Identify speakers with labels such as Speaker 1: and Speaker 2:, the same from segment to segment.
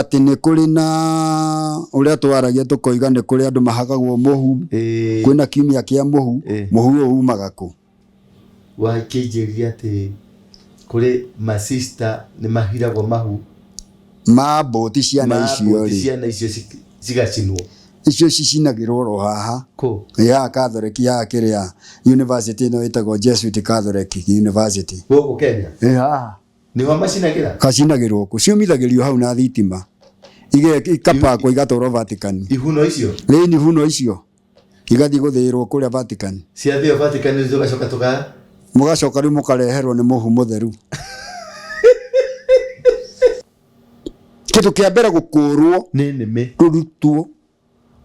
Speaker 1: ati nä kå rä na å rä a twaragia tå koiga nä kå rä andå mahakagwo må hu kwä na kiumia kä a må hu må hu å umaga kå
Speaker 2: wakä njä ria atä kå rä masista nä mahiragwo mahu
Speaker 1: ma mbåti ciana icio rä
Speaker 2: cigacinwo
Speaker 1: icio cicinagä rwo ro haha ya Catholic ya kä rä a university ĩno ĩtagwo Jesuit Catholic University
Speaker 2: gå Kenya
Speaker 1: haha
Speaker 2: nä wa macinagä
Speaker 1: kacinagä rwo kå ciumithagä rio hau na thitima ikapakwo igatwarwo Vatican
Speaker 2: ihuno icio
Speaker 1: rä ihuno icio igathiĩ gũthĩĩrwo kũrĩa Vatican
Speaker 2: ciathĩo Vatican tũgacoka
Speaker 1: mũgacoka rĩu mũkareherwo nĩ mũhu mũtheru kĩndũ kĩa mbere gũkũrwo
Speaker 2: nĩ nĩmĩ
Speaker 1: rũrutwo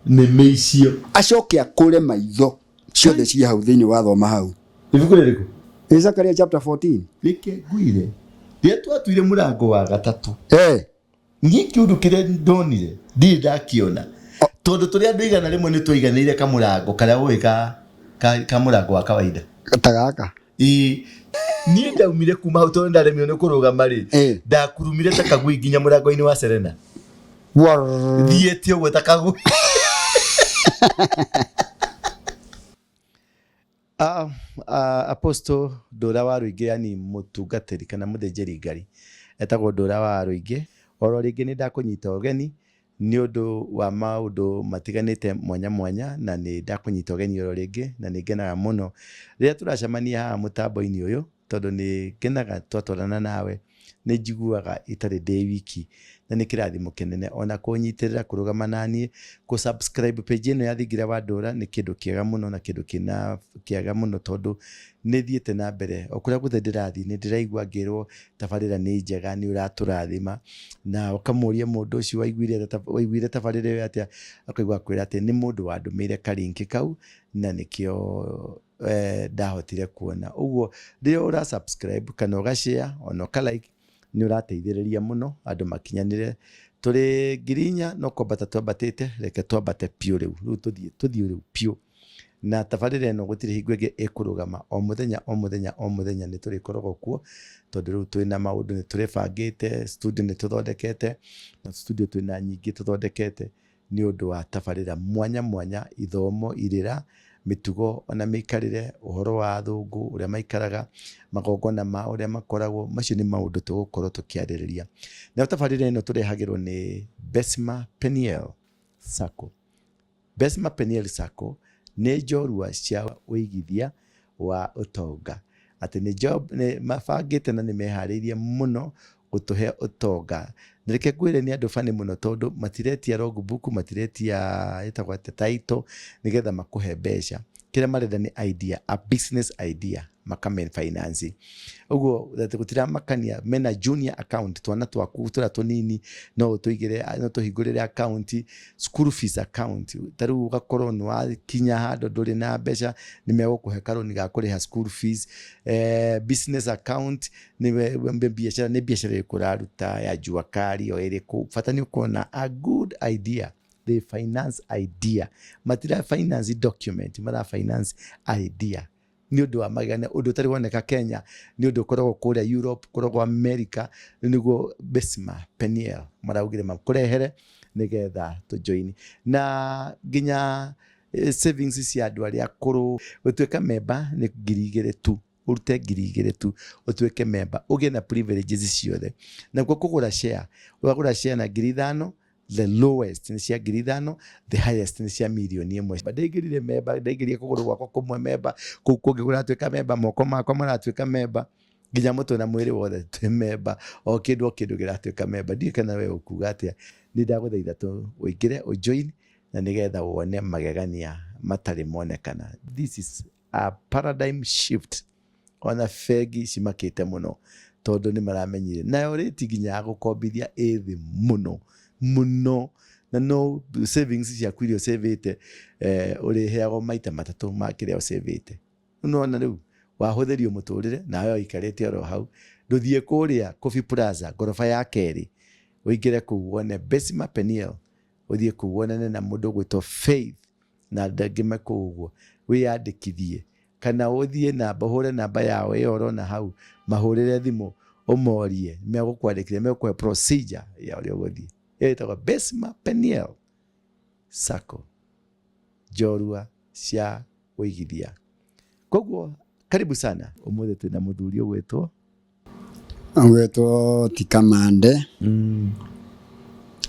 Speaker 2: nĩmĩ icio
Speaker 1: acoke akũre maitho ciothe ciĩ hau thĩinĩ wa thoma hau
Speaker 2: ibuku rĩrĩkũ
Speaker 1: Zakaria chapter 14
Speaker 2: rĩke ngũire rĩrĩa twatuire mũrango wa gatatũ niĩ kĩũndũ kĩrĩa ndonire ndirĩ ndakiona tondũ tũrĩa andũ igana rĩmwe nĩ tũiganĩire kamũrango karĩa ũĩ ka mũrango wa kawaida
Speaker 1: ta gaka
Speaker 2: niĩ ndaumire kuma hau tondũ ndaremio nĩ kũrũgama rĩ ndakurumire ta kagui nginya mũrango-inĩ wa Serena thiĩte ũguo ta kagui Apostle Ndũra wa Rũingĩ yani mũtungatĩri kana mũthĩnjĩri Ngai etagwo Ndũra wa Rũingĩ oro rĩngĩ nĩ ndakũnyita ũgeni nĩ ũndũ wa maũndũ matiganĩte mwanya mwanya na nĩ ndakũnyita ũgeni oro rĩngĩ na nĩ ngenaga mũno rĩrĩa tũracemania haha mũtambo-inĩ ũyũ tondũ nĩ ngenaga twatwarana nawe nĩ njiguaga itarĩ ndĩ wiki na nĩ kĩrathimo kĩnene ona kũnyitĩrĩra kũrũgama naniĩ subscribe page ĩno ya Thingira wa Ndũra nĩ kĩndũ kĩega mũno na kĩndũ kĩega mũno tondũ nĩ thiĩte na mbere o kũrĩa guothe ndĩrathiĩ nĩ ndĩraigua ngĩrwo tabarĩra nĩ njega nĩ ũratũrathima na ũkamũria mũndũ ũcio waiguire tabarĩra ĩyo atĩa akaigua kwĩra atĩ nĩ mũndũ wandũmĩire karinki kau na nĩkĩo ndahotire kuona ũguo rĩrĩa ũra subscribe kana ũgashare ona ũkalike nĩ ũrateithĩrĩria mũno andũ makinyanĩre tũrĩ 4,000 no kwambata twambatĩte reke twambate piũ rĩu tũthiĩ rĩu piũ na tabarĩra ĩno gũtirĩ hingo ĩngĩ ĩkũrũgama o mũthenya nĩ tũrĩkoragwo kuo tondũ rĩu twĩna maũndũ nĩ tũrĩbangĩte studio nĩ tũthondekete na studio twĩna nyingĩ tũthondekete nĩ ũndũ wa tabarĩra mwanya mwanya ithomo irĩra mĩtugo ona mĩikarĩre ũhoro wa athũngũ ũrĩa maikaraga magongona ma ũrĩa makoragwo macio nĩ maũndũ tũgũkorwo tũkĩarĩrĩria na tabarĩra ĩno tũrehagĩrwo nĩ Besma Peniel Sacco. Besma Peniel Sacco nĩ njorua cia ũigithia wa ũtonga atĩ nĩ mabangĩte na nĩ meharĩirie mũno gũtũhe ũtonga na reke ngwĩre nĩ andũ bani mũno tondũ matiretia logbook matiretia ĩtagwo title nĩgetha makũhe mbeca kĩrĩa marenda nĩ idea a business idea makamen finance ũguo gũtiramakania mena junior account twana twaku tũra tũnini no tũhingũrĩre account school fees account tarĩu ũgakorwo nĩ wakinya handũ ndũrĩ na mbeca nĩ megũkũhe karũni ga kũrĩha school fees business account nĩ biacara ĩkũraruta ya jua kari o ĩrĩkũ bata nĩ ũkorwo na a good idea the finance idea matira finance document mara finance idea nĩ ũndũ wa magana ũndũ ũtarĩ woneka Kenya nĩ ũndũ ũkoragwo kũrĩa Europe ũkoragwo America nĩguo Besma Peniel maraugire makũrehere nĩgetha tũjoin na nginya savings cia andũ arĩa akũrũ gũtuĩka member nĩ 2,000 tu urute 2,000 tu ũtuĩke member ũgĩe na privileges ciothe naguo kũgũra share ũgagũra share na 5,000 the lowest ni cia 5,000 the highest ni cia milioni 1 ndaingĩrire member ndaingĩrire kũgũrũ gwakwa kũmwe member kũu kũngĩgũra atuĩka member moko makwa maratuĩka member nginya mũtwe na mwĩrĩ wothe twĩ member o kĩndũ gĩratuĩka member ndiĩ kana we ũkuga atĩa nĩ ndagũthaitha tu ũingĩre ũjoin na nĩgetha wone magegania matarĩ monekana this is a paradigm shift ona fegi cimakĩte mũno tondũ nĩ maramenyire nayo rĩti nginya gũkombithia ĩthĩ mũno na no savings ciaku iria ũcĩvĩte ũrĩheagwo maita matatũ ma kĩrĩa ũcĩvĩte unaona rĩu wahũthĩrio mũtũrĩre nawe ũikarĩte oro hau ndũthiĩ kũrĩa Coffee Plaza ngoroba ya kerĩ ũingĩre kũu wone Besma Peniel ũthiĩ kũu wonane na mũndũ ũgwĩtwo Faith na ndangĩ makũu ũguo wĩyandĩkithie kana ũthiĩ namba ũhũre namba yao ĩyo ũrona hau mahũrĩre thimũ ũmorie megũkwandĩkithia megũkũhe procedure ya ũrĩa ũgũthiĩ ĩtagwo Besma Peniel Sacco, njorua cia ũigithia. Koguo karibu sana. Ũmũthĩ twĩna mũthuri ũgwĩtwo
Speaker 1: ti Kamande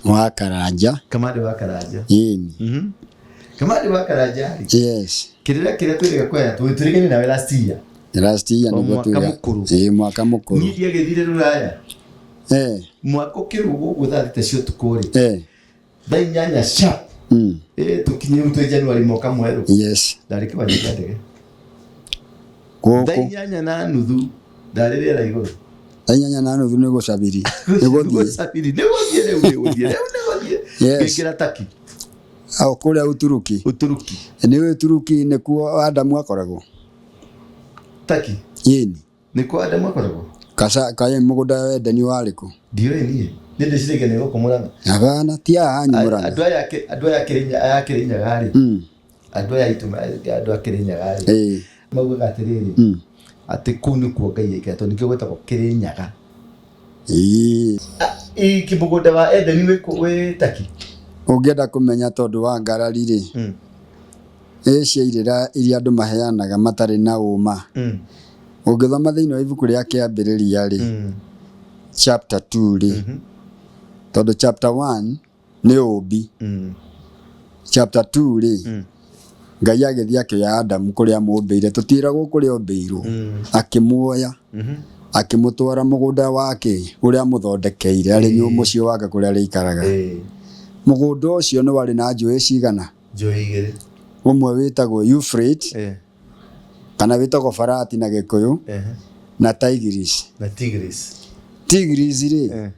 Speaker 1: wa Karanja.
Speaker 2: Kamande wa Karanja.
Speaker 1: Ĩni.
Speaker 2: Kamande wa Karanja.
Speaker 1: Yes.
Speaker 2: Kĩrĩa twĩrĩga kwenda twĩrĩgane nawe last year.
Speaker 1: Last year nĩguo twĩrĩga. Mwaka mũkũrũ.
Speaker 2: Niĩ ndiagĩthire Rũraya. Mwaka ũkĩrũgwo ũguo thaa thita cia ũtukũ rĩ. Thaa 8 sharp. Tukinyie mtu Januari mwaka mwerũ.
Speaker 1: Yes.
Speaker 2: Ndarĩ kĩwanja kĩa ndege. Thaa 8 na nuthu ndarĩ rĩera igũrũ.
Speaker 1: Thaa 8 na nuthu nĩ gũcabiri.
Speaker 2: Nĩgũthiĩ rĩu. Ngĩingĩra Turkey.
Speaker 1: Kũrĩa Uturuki. Nĩ Uturuki nĩkuo Adamu akoragwo.
Speaker 2: Turkey.
Speaker 1: Ĩni.
Speaker 2: Nĩkuo Adamu akoragwo.
Speaker 1: Kaĩ mũgũnda wa Edeni warĩ kũ?
Speaker 2: Ndiũĩ niĩ. Nĩ ndĩcirĩkia nĩ gũkũ Mũrang'a.
Speaker 1: Hapana, ti haha hanyu Mũrang'a.
Speaker 2: Andũ aya Kĩrĩnyaga rĩ. Andũ aya andũ a Kĩrĩnyaga rĩ. Maugaga atĩrĩrĩ. Atĩ kũu nĩkuo Ngai aikara tondũ nĩkĩo gwĩtagwo Kĩrĩnyaga. Mũgũnda wa Edeni wĩ Turkey.
Speaker 1: Ũngĩenda kũmenya tondũ wa ngarari rĩ. Ciairĩra iria andũ maheanaga matarĩ na ũma. Ũngĩthoma thĩinĩ wa ibuku rĩa Kĩambĩrĩria rĩ. Chapter 2 rĩ. Tondũ chapter 1 nĩ ũmbi. Chapter 2 rĩ. Ngai agĩthiĩ akĩoya Adamu kũrĩa amũmbĩire. Tũtiragwo kũrĩa ombĩirwo. Akĩmuoya. Akĩmũtwara mũgũnda wake ũrĩa amũthondekeire arĩ mũciĩ wake kũrĩa arĩikaraga. Mũgũnda ũcio nĩ warĩ na njũĩ cigana?
Speaker 2: Njũĩ igĩrĩ.
Speaker 1: Ũmwe wĩtagwo Euphrates. Kana wĩtagwo Farati na Gĩkũyũ. Na Tigris. Tigris rĩ.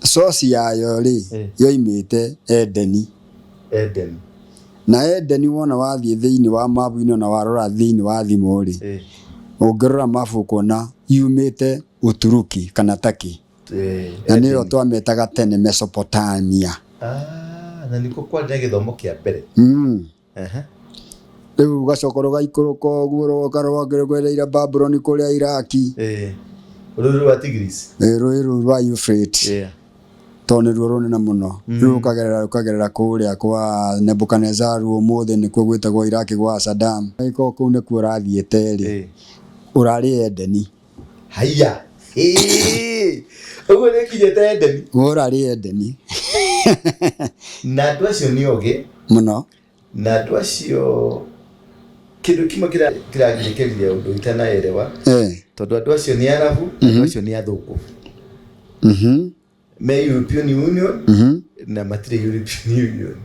Speaker 1: Source yayo rĩ yoimĩte Edeni. Na Edeni wona wathiĩ thĩinĩ wa mabu-inĩ na warora thĩinĩ wa thimũ rĩ. Ũngĩrora mabu kuona yumĩte Uturuki kana Turkey. Na nĩyo twamĩtaga tene Mesopotamia.
Speaker 2: Na nĩkuo kwarĩ gĩthomo kĩa mbere.
Speaker 1: Rĩu ũgacoka ũgaikũrũka ũguo rũgakĩrũgereire Babyloni kũrĩa Iraki.
Speaker 2: Rũĩ rwa Tigris.
Speaker 1: Rũĩ rũu rwa Euphrates. Tondũ nĩruo rũnene mũno. Rĩu ũkagerera kũrĩa kwa Nebuchadnezzar ũmũthĩ nĩkuo gwĩtagwo Iraki gwa Saddam. Kũu nĩkuo ũrathiĩte rĩ. Ũrarĩ Edeni.
Speaker 2: Haiya. Ũguo nĩkinyĩte Edeni.
Speaker 1: Ũrarĩ Edeni.
Speaker 2: Na andũ acio nĩ ogĩ
Speaker 1: mũno.
Speaker 2: Na andũ acio kĩndũ kĩmwe kĩragirĩkĩria ũndũ itanaerewa. Tondũ andũ acio nĩ Arabu, andũ acio nĩ athũngũ. Me European Union na matirĩ European Union.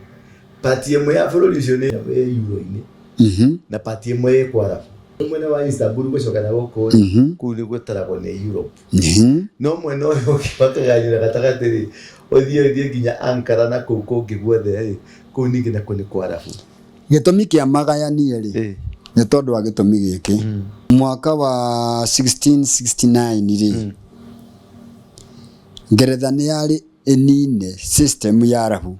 Speaker 2: Pati ĩmwe ya bũrũri ũcio nĩ Euro-inĩ. Na pati ĩmwe ĩ kwa Arabu. Mwena wa Istanbul gũcoka na gũkũ kũu nĩ gũtaragwo nĩ Europe. No mwena ũyũ ũkĩbataganyĩra gatagatĩ rĩ ũthiĩ nginya Ankara na kũu kũngĩ guothe rĩ kũu ningĩ nakuo nĩ kwa Arabu. Gĩtũmi
Speaker 1: kĩa magayanie rĩ nĩ tondũ wa gĩtũmi gĩkĩ. Mwaka wa 1669 rĩ Ngeretha nĩ yarĩ ĩnine system ya Arabu.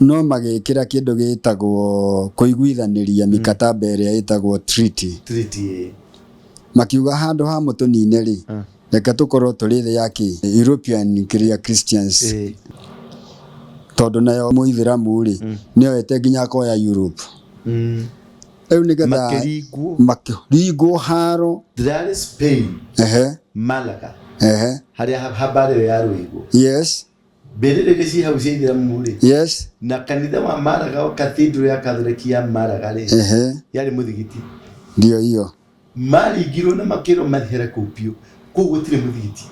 Speaker 1: No magĩkĩra kĩndũ gĩtagwo kũiguithanĩria mikataba ĩrĩa ĩtagwo treaty. Makiuga handũ ha mũtũnine rĩ reke tũkorwo tũrĩ thĩ ya European Christians. Tondũ nayo Mũithĩramu rĩ nĩoete nginya akoya Europe. Rĩu nĩgetha makĩringwo haro.
Speaker 2: Ndĩrarĩ Spain. Malaga. Harĩa habari ya Rũigũ.
Speaker 1: Yes.
Speaker 2: Mbĩrĩrĩkĩ ci hau cia Ithĩramu rĩ.
Speaker 1: Yes.
Speaker 2: Na kanitha wa Malaga o cathedral ya Catholic ya Malaga rĩ. Yarĩ mũthigiti.
Speaker 1: Ndio hiyo.
Speaker 2: Maringirwo na makĩrwo marĩhere kũu biũ. Kũu gũtirĩ mũthigiti.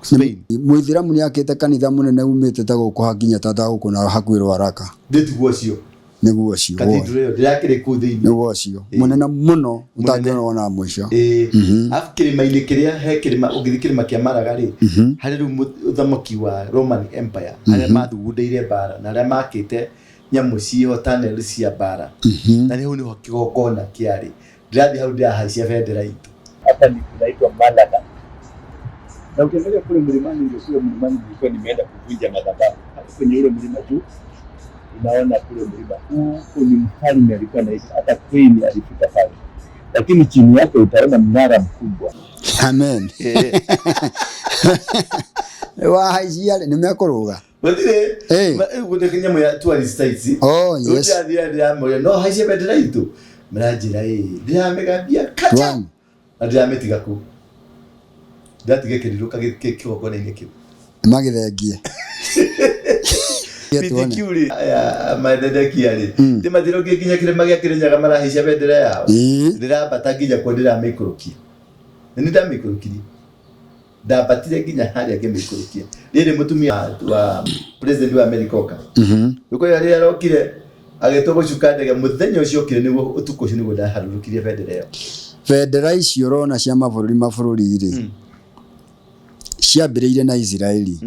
Speaker 2: Spain.
Speaker 1: Mũithĩramu nĩakĩte kanitha mũnene umĩte ta gũkũ hakinya ta gũkũ na hakuhĩ Rwaraka.
Speaker 2: Ndĩtiguo ũcio.
Speaker 1: Nĩguo ũcio.
Speaker 2: Cathedral ĩyo ndĩrakĩrĩ kũu thĩinĩ.
Speaker 1: Nĩguo ũcio. Mũnene mũno ũtangĩona mũico.
Speaker 2: Afu kĩrĩma-inĩ kĩrĩa he kĩrĩma ũngĩthiĩ kĩrĩma kĩa Malaga rĩ harĩ rĩu ũthamaki wa Roman Empire arĩa mathugundeire mbara na arĩa makĩte nyamũ ciho tunnel cia mbara. Na rĩu nĩho kĩgongona kĩarĩ. Ndĩrathiĩ hau ndĩrahaicia bendera itũ. Hapa ni kunaitwa Malaga. Na ukiangalia kule mlimani ndio kule mlimani nilikuwa nimeenda kuvunja madhabahu. Hapo kwenye ule mlima tu unaona kule mlima huu ni mfalme alikuwa anaishi, hata queen alifika pale. Lakini chini yake utaona mnara mkubwa.
Speaker 1: Amen. wa haizia nĩ mekũrũga
Speaker 2: gũtirĩ gũtirĩ kĩnyamũ ya tourist sites
Speaker 1: yes
Speaker 2: ndĩramũria no haicie bendera itũ maranjĩra ndĩramĩgambia kacha na ndĩramĩtiga kũu ndatige kĩrirũka kĩgongona-inĩ kĩu
Speaker 1: magĩthengie
Speaker 2: Pitikuri maendekia-rĩ ndĩmathirũkie nginya kĩrĩma gĩa Kĩrĩnyaga marahaicia bendera yao ndĩrambata nginya kuo ndĩramĩikũrũkia nĩ ndamĩikũrũkirie ndabatire nginya harĩa ngĩmĩikũrũkia rĩrĩ mũtumia wa president wa America oka ũko rĩrĩa arokire agĩtwo gũcuka ndege mũthenya ũcio okire nĩguo ũtukũ ũcio nĩguo ndaharũrũkirie bendera ĩyo
Speaker 1: bendera icio ũrona cia mabũrũri-rĩ ciambĩrĩire na Israeli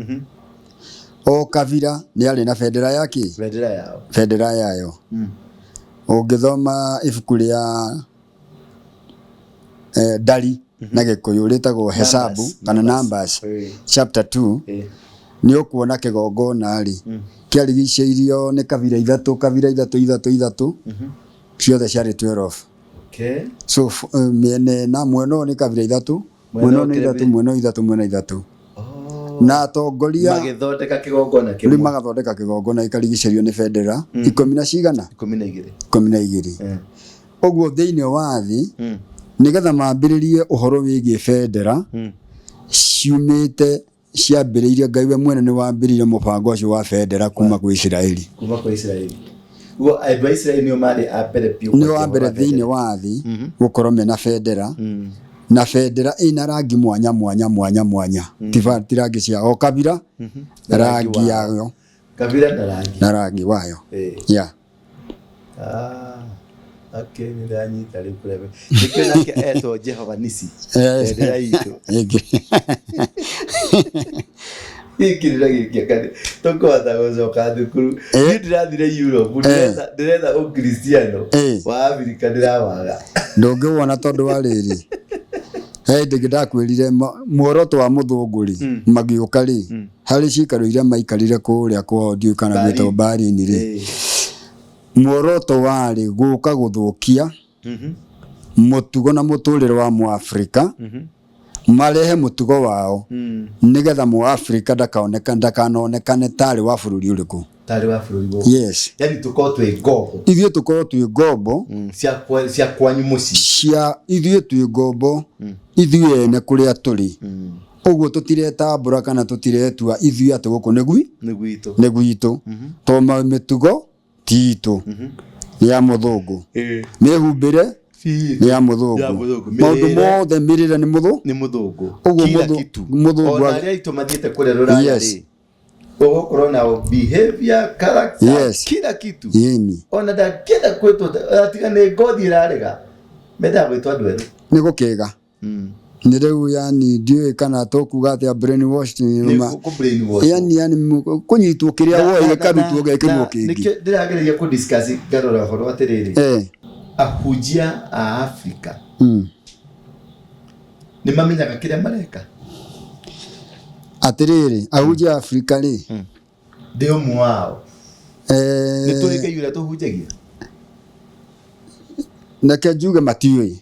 Speaker 1: o kabira nĩ arĩ na bendera yake bendera yayo ũngĩthoma ibuku rĩa Ndari na Gĩkũyũ rĩtagwo Hesabu kana Numbers chapter 2 nĩ ũkuona kĩgongona-rĩ kĩarigicĩirio nĩ kabira ithatũ ciothe ciarĩ 12 so mĩena mwena ũyũ nĩ kabira ithatũ mwena ũyũ nĩ ithatũ na atongoria
Speaker 2: magĩthondeka kĩgongona kĩmwe
Speaker 1: magathondeka kĩgongona gĩkarigicĩrio nĩ bendera 10 na cigana 12 ũguo thĩinĩ wa thĩ nĩgetha mambĩrĩrie ũhoro wĩgiĩ bendera ciumĩte ciambĩrĩirie Ngai we mwene nĩ wambĩrĩirie mũbango ũcio wa bendera kuma kwĩ Israeli
Speaker 2: ugo andũ a Israeli nĩo marĩ a mbere biũ
Speaker 1: nĩ wa mbere thĩinĩ wa thĩ gũkorwo mena bendera na bendera ĩna rangi mwanya ti rangi cia o kabira rangi yayo
Speaker 2: kabira
Speaker 1: na rangi wayo
Speaker 2: okay nĩndanyita rĩu kũrebe nĩkĩo nake etwo Jehova Nisi bendera itũ ikirira gĩkia kane tũkũhota gũcoka thukuru niĩ ndĩrathire Europe ndĩretha ũkristiano wa Afrika ndĩrawaga
Speaker 1: ndũngĩwona tondũ wa rĩrĩ hĩndĩ ndakwĩrire muoroto wa mũthũngũ-rĩ magĩũka-rĩ harĩ cikaro iria maikarire kũrĩa kwao ndiũ kana gwĩtwo Berlin-rĩ muoroto warĩ gũka gũthũkia mũtugo na mũtũrĩre wa Mũafrika marehe mũtugo wao nĩgetha Mũafrika ndakanonekane tarĩ wa bũrũri ũrĩkũ yes
Speaker 2: yani tukorwo twĩ ngombo
Speaker 1: ithuĩ tukorwo twĩ ngombo
Speaker 2: cia kwanyu mũciĩ
Speaker 1: ithuĩ twĩ ngombo ithuĩ ene kũrĩa tũrĩ ũguo tũtiretambũra kana tũtiretua ithuĩ atĩ gũkũ nĩ gwitũ tondũ mĩtugo titũ ya mũthũngũ mĩhumbĩre ya mũthũngũ maũndũ mothe mĩrĩre nĩ mũthũngũ ũguo mũthũngũ
Speaker 2: ona arĩa itũ mathiĩte kũrĩa rũraya-rĩ ũgũkorwo na behavior character kila kitu ona ndakĩenda kwĩtwo atiga nĩ ngothi ĩrarega mendaga gwĩtwo andũ erũ
Speaker 1: nĩ gũkĩga nĩ rĩu yani ndiũĩ kana tũkuga atĩa brainwashed yani kũnyitwo kĩrĩa woĩ gĩkarutwo gĩkĩrwo kĩngĩ
Speaker 2: nĩkĩo ndĩragereria kũdiscuss ngarora ũhoro atĩrĩrĩ ahunjia a Afrika nĩ mamenyaga kĩrĩa mareka
Speaker 1: atĩrĩrĩ ahunjia a Afrika-rĩ
Speaker 2: ndĩ ũmwe wao nĩ tũrĩke yũrĩa tũhunjagia
Speaker 1: nake njuge matiũĩ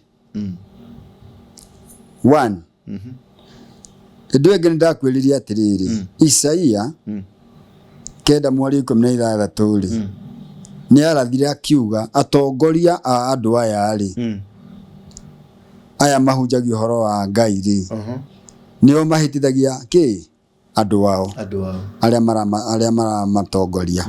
Speaker 1: one ndĩ ngene ndakwĩrĩria atĩrĩrĩ Isaia 9:16 nĩ arathire akiuga atongoria a andũ aya-rĩ aya mahunjagia ũhoro wa Ngai-rĩ nĩo mahĩtithagia andũ wao arĩa maramatongoria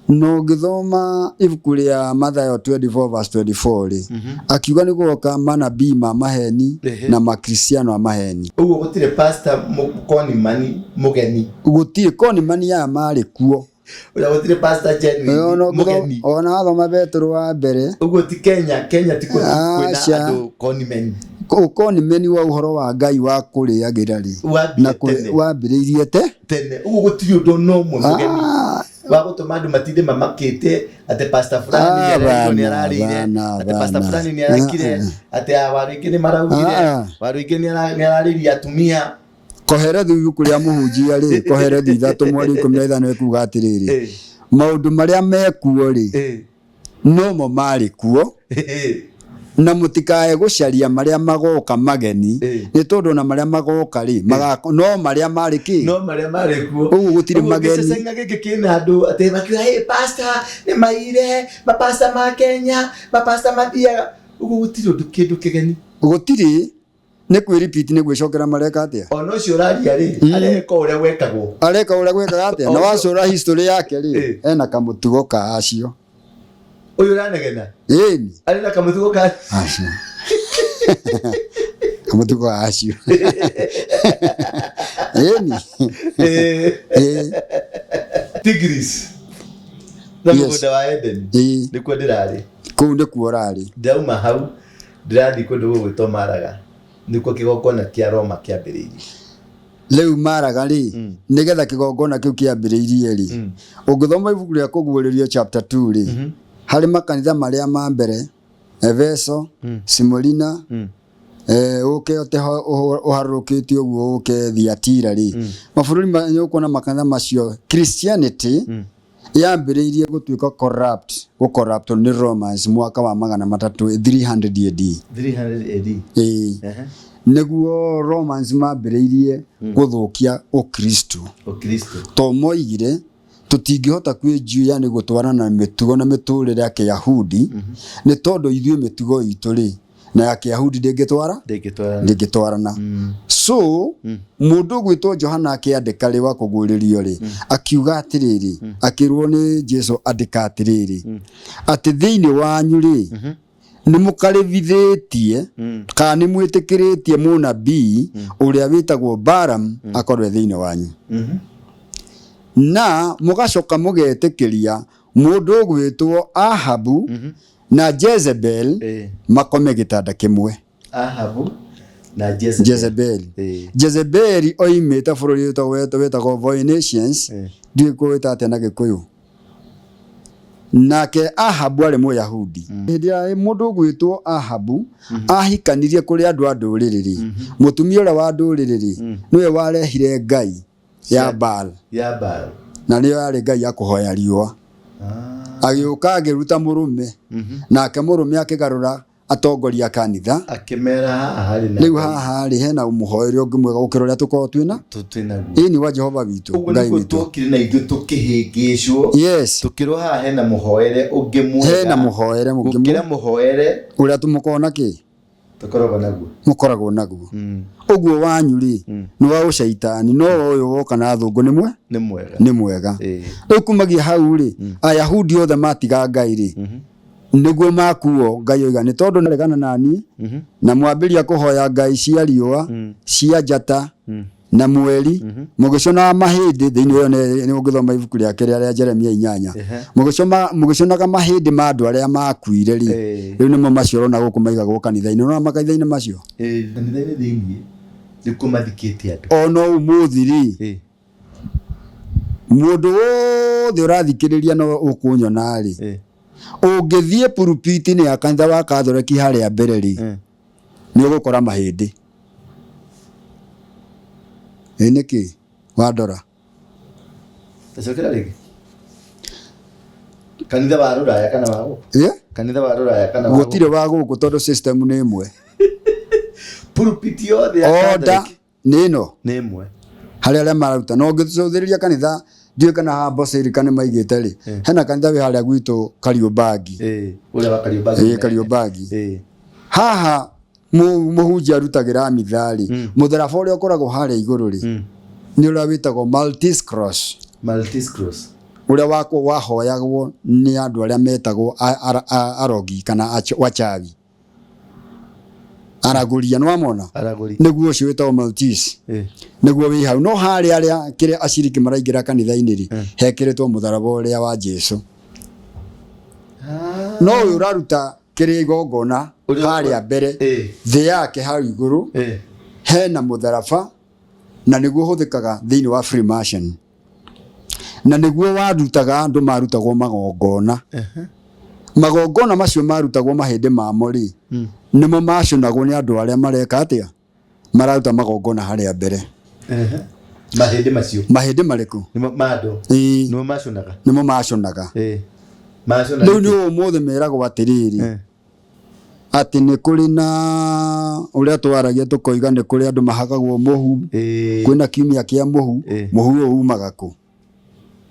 Speaker 1: no ngĩthoma ibuku rĩa Mathayo 24:24-rĩ akiuga nĩ gũoka manabii ma maheni na makristiano a maheni
Speaker 2: ũguo gũtirĩ pastor Conimani mũgeni
Speaker 1: gũtirĩ Conimani aya marĩ kuo
Speaker 2: gũtirĩ pastor genuine mũgeni
Speaker 1: ona athoma Petro wa mbere
Speaker 2: ũguo ti Kenya ti kwĩna andũ Conimani
Speaker 1: Conimani wa ũhoro wa Ngai wa kũrĩagĩra-rĩ na wambĩrĩirie
Speaker 2: tene ũguo gũtirĩ ũndũ no mũgeni wa gũtũma andũ matinde mamakĩte atĩ pastor fulani nĩ ararĩire atĩ pastor fulani nĩ arekire atĩ waru ingĩ nĩ maraugire waru ingĩ nĩ ararĩria atumia
Speaker 1: Koherethu ibuku rĩa mũhunjia-rĩ Koherethu 3:15 ekuga atĩrĩrĩ maũndũ marĩa mekuo-rĩ no mo marĩ kuo na mutikae gucaria maria magoka mageni ni tondu na maria magoka ri no maria mari ki
Speaker 2: no maria mari kuo
Speaker 1: ugu gutiri mageni
Speaker 2: senga giki kina andu ate makiwa hey pastor ni maire mapasta ma Kenya mapasta mathia ugu gutiri undu kindu kigeni
Speaker 1: gutiri ni kwi repeat ni gwicokera mareka atia
Speaker 2: ono cio raria ri areka uria gwekaga
Speaker 1: atia na wacora history yake ri ena kamutugo ka acio
Speaker 2: uyu ranegena arina kamutugo ka
Speaker 1: acio kamutugo acio
Speaker 2: Tigris na muda wa Eden ni kwa ndirari
Speaker 1: kuu ndikuo rari
Speaker 2: ndauma hau ndirathi kundu gwitwo Maraga niko kigongona kia Roma kiambiriirie
Speaker 1: leu Maraga ri nigetha kigongona kiu kiambiriirie ri ungithoma ibuku ria kuguuririo chapter 2 ri hari makanitha maria ma mbere Efeso Smyrna uke ote uharukitio guo uke Thiatira ri mabururi nyukona makanitha macio Christianity yambiriirie gutuika corrupt ni Romans mwaka wa 300 AD
Speaker 2: 300 AD
Speaker 1: niguo Romans mambiriirie guthukia ukristo to moigire tutingihota kwijuya ni gutwarana mitugo na miturire ya Kiyahudi ni tondu ithuĩ mitugo itu ri na ya Kiyahudi ndingitwarana so mundu gwitwo Johana akiandika ri wa kuguririo ri akiuga atiriri akirwo ni Jesu andika atiriri ati thiini wanyu ri ni mukarivithitie kana ni mwitikiritie munabii uria witagwo Balaam akorwe thiini wanyu na mugacoka mugetikiria mundu gwitwo Ahabu na Jezebel makome gitanda kimwe
Speaker 2: Ahabu na
Speaker 1: Jezebel oimite bururi wetagwo Voinations ndikuita ate na Gikuyu nake Ahabu ari Muyahudi hindi ya mundu gwitwo Ahabu ahikanirie kuri andu anduriri mutumia ura wa nduriri niwe warehire ngai ya Baal na niyo ari ngai ya kuhoya riua agiuka agiruta murume nake murume akigarura atongoria kanitha
Speaker 2: akimera ahari na
Speaker 1: riu haha ri hena umuhoeri ungi mwega gukira uria tuko twina ini wa Jehova witu
Speaker 2: ngai witu tukiri na ithu tukihingicwo tukirwo haha hena muhoere ungi mwega
Speaker 1: hena muhoere uria tumukona ki mukoragwo naguo uguo wanyu ri ni wa ucaitani no uyu woka na thungu ni mwega riu kumagia hau ri Ayahudi othe matiga ngai ri niguo makuo ngai oiga ni tondu naregana nani na mwambiria kuhoya ngai cia riua cia njata na mweri mugicona mahindi thiini yo ni ungithoma ibuku ria ria Jeremia 8 mugiconaga mahindi ma andu aria makuire ri riu nimo macioro na guku maigagwo kanitha-ini no makanitha-ini macio
Speaker 2: kanitha-ini thiini ndikumathikitie andu
Speaker 1: ono umuthi ri mundu wothe urathikiriria no ukunyona ri ungithie pulpit ni ya kanitha wa Catholic haria mbere ri ni ugukora mahindi niki wadora
Speaker 2: tacokera rigi kanitha wa Ruraya kana wago kanitha wa Ruraya kana wago
Speaker 1: gutire wago tondu system ni imwe
Speaker 2: pulpit yothe ya Catholic
Speaker 1: ni no
Speaker 2: ni imwe
Speaker 1: haria maruta no ngithuthiriria kanitha ndiye kana habo serikani maigite ri hena kanitha wi haria gwitu Kariobagi
Speaker 2: uria wa
Speaker 1: Kariobagi haha muhunjia arutagira mithali mutharaba uria ukoragwo haria iguru ri ni uria witagwo Maltese cross uria wahoyagwo ni andu aria metagwo arogi kana wachawi araguria no amona niguo ucio witagwo Maltese niguo wi hau no haria aria kire aciriki maraingira kanitha-ini ri hekiritwo mutharaba uria wa Jesu no uyu uraruta kiri igongona haria mbere thi yake hau iguru hena mutharaba na niguo huthikaga thiini wa Freemason na niguo warutaga andu marutagwo magongona macio marutagwo mahindi mamo ri nimo maconagwo ni andu aria mareka atia mararuta magongona haria mbere mahindi mariku nimo maconaga riu ni umuthi meragwo atiriri ati nä kå rä na å rä a twaragia tå koiga nä kå rä andå mahakagwo må hu kwä na kiumia kä a må hu må hu å umaga kå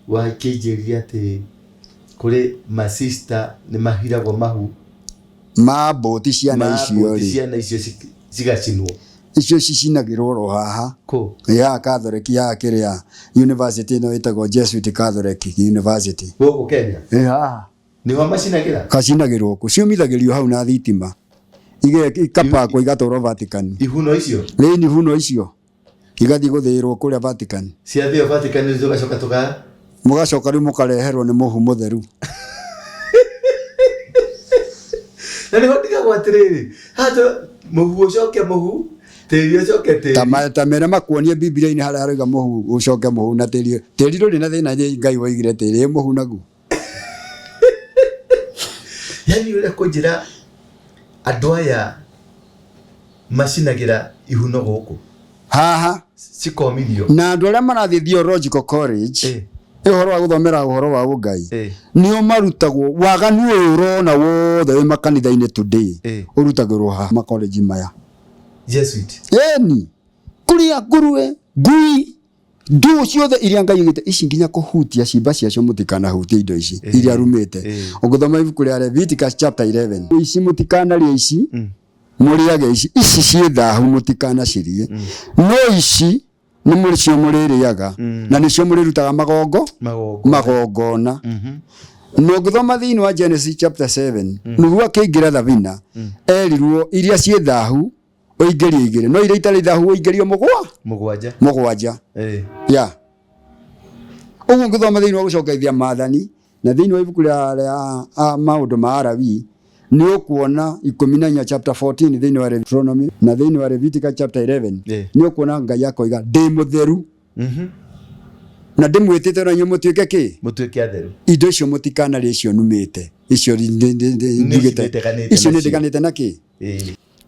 Speaker 2: wakä atä kå rä masista nä mahiragwo mahu
Speaker 1: ma mbåti ciana icio
Speaker 2: cigacinwo
Speaker 1: icio cicinagä rwo ro haha ya Catholic ya kä rä a university no ĩtagwo Jesuit Catholic University
Speaker 2: gå Kenya
Speaker 1: haha
Speaker 2: nä ho macinagä ra
Speaker 1: kacinagä rwo kå ciumithagä rio hau na thitima ikapakwo igatwarwo Vatican
Speaker 2: ihuno icio
Speaker 1: rä ni huno icio igathiĩ gũthĩĩrwo kũrĩa Vatican
Speaker 2: ciathĩo Vatican nĩ tũgacoka
Speaker 1: mũgacoka rĩu mũkareherwo nĩ mũhu mũtheru
Speaker 2: na nĩ hotigagwo atĩrĩrĩ hata mũhu ũcoke mũhu tĩri ũcoke tĩri
Speaker 1: ta mere makuonie Biblia-inĩ harĩa arauga mũhu ũcoke mũhu na tĩri ndũrĩ na thĩna Ngai woigire tĩri mũhu naguo
Speaker 2: yani ũrĩa kũnjĩra andũ aya macinagĩra ihuno gũkũ
Speaker 1: haha
Speaker 2: cikomithio
Speaker 1: na andũ arĩa marathiĩ theological college ũhoro wa gũthomera ũhoro wa Ngai nĩo marutagwo waganu ũyũ ũrona wothe wĩ makanitha-inĩ today ũrutagĩrwo haha makoleji maya
Speaker 2: Jesuit
Speaker 1: yeni kũrĩa ngũrwe ngui ndu ciothe iria Ngai augĩte ici nginya kũhutia ciimba ciacio mũtikanahutie indo ici iria rumĩte ũngĩthoma ibuku rĩa Leviticus chapter 11 ici mũtikanarie ici mũrĩage ici ciĩ thahu mũtikanacirie no ici nĩ mũrĩcio mũrĩrĩaga na nĩcio mũrĩrutaga magongona no ũngĩthoma thĩinĩ wa Genesis chapter 7 nĩguo akĩingĩra thabina erirwo iria ciĩ thahu oingĩrie igĩrĩ no iria itarĩ thahu oingĩrio mũgwanja ya ũguo ũngĩthoma thĩinĩ wa gũcokeithia maathani na thĩinĩ wa ibuku rĩa maũndũ ma Alawii nĩ ũkuona 14 chapter 14 thĩinĩ wa Deuteronomy na thĩinĩ wa Leviticus chapter 11 nĩ ũkuona Ngai akoiga ndĩ mũtheru na ndĩmwĩtĩte na inyuĩ mũtuĩke
Speaker 2: atheru
Speaker 1: indo icio mũtikanarie icio numĩte icio njugĩte icio nĩ ndiganĩte na kĩ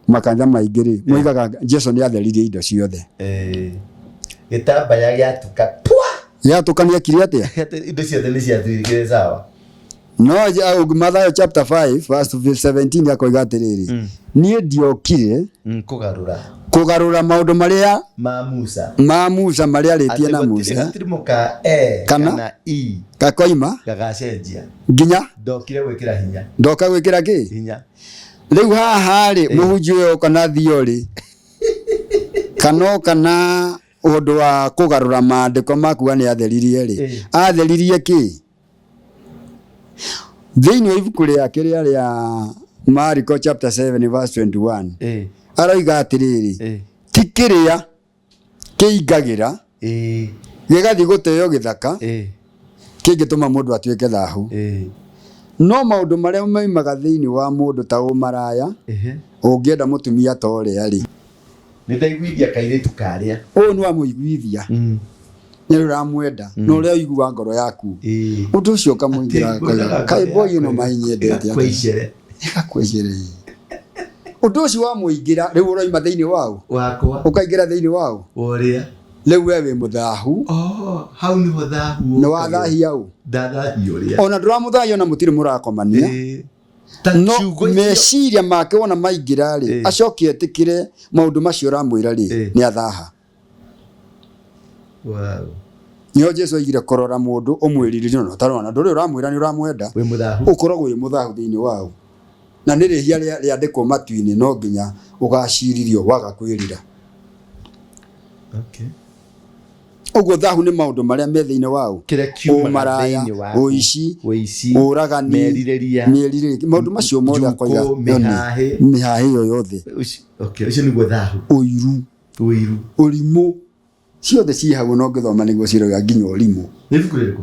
Speaker 1: makanitha maingĩ rĩ moigaga Jesu nĩ atheririe indo ciothe
Speaker 2: gĩtambaya
Speaker 1: gĩatũkania kiri atĩa
Speaker 2: indo ciothe nĩ ciathirikire sawa
Speaker 1: no Mathayo chapter 5 verse 17 akoiga atĩrĩrĩ niĩ ndiokire kũgarũra maũndũ marĩa ma Musa marĩa arĩtie na Musa kana gakoima nginya ndoka gwĩkĩra kĩ rĩu haha rĩ mũhunjia ũyũ kana thio rĩ kana ũndũ wa kũgarũra maandĩko makuga nĩ atheririe rĩ atheririe kĩ thĩinĩ wa ibuku rĩake rĩa Marko chapter 7 verse 21 aroiga atĩrĩrĩ ti kĩrĩa kĩingagĩra gĩgathiĩ gũteo gĩthaka kĩngĩtũma mũndũ atuĩke thahu no maũndũ marĩa maimaga thĩinĩ wa mũndũ ta ũmaraya ũngĩenda mũtumia ta ũrĩa rĩ
Speaker 2: nĩ ndaiguithia kairĩtu karĩa
Speaker 1: ũyũ nĩ wamũiguithia nĩ ũramwenda na ũrĩa ũigua ngoro yaku ũndũ ũcio ũkamũingĩra kaĩ boy ĩno mainyendete ĩgakwĩcere ũndũ ũcio wamũingĩra rĩu ũroima thĩinĩ wao ũkaingĩra thĩinĩ wao
Speaker 2: ũrĩa
Speaker 1: rĩu we wĩ mũthahu
Speaker 2: hau nĩho thahu
Speaker 1: nĩ wathahia ũ
Speaker 2: ndathahia ũrĩa
Speaker 1: ona ndũramũthahia ona mũtirĩ mũrakomania no meciria make wona maingĩra rĩ acoke etĩkĩre maũndũ macio ũramwĩra rĩ nĩ athaha nĩho Jesu aigire kũrora mũndũ ũmwĩrire no tarona ndũrĩ ũramwĩra nĩ ũramwenda ũkoragwo wĩ mũthahu thĩinĩ wao na nĩ rĩhia rĩandĩkwo matu-inĩ no nginya ũgaciririo waga kwĩrira ũguo thahu nĩ maũndũ marĩa me thĩinĩ wao ũmaraya ũici ũragani mĩerirĩria maũndũ macio mothe akoiga mĩhahĩ ĩyo yothe
Speaker 2: ũcio nĩguo thahu ũiru
Speaker 1: ũrimũ ciothe ciĩ hau no ngĩthoma nĩguo ciroiga nginya ũrimũ
Speaker 2: nĩ ibuku rĩrĩkũ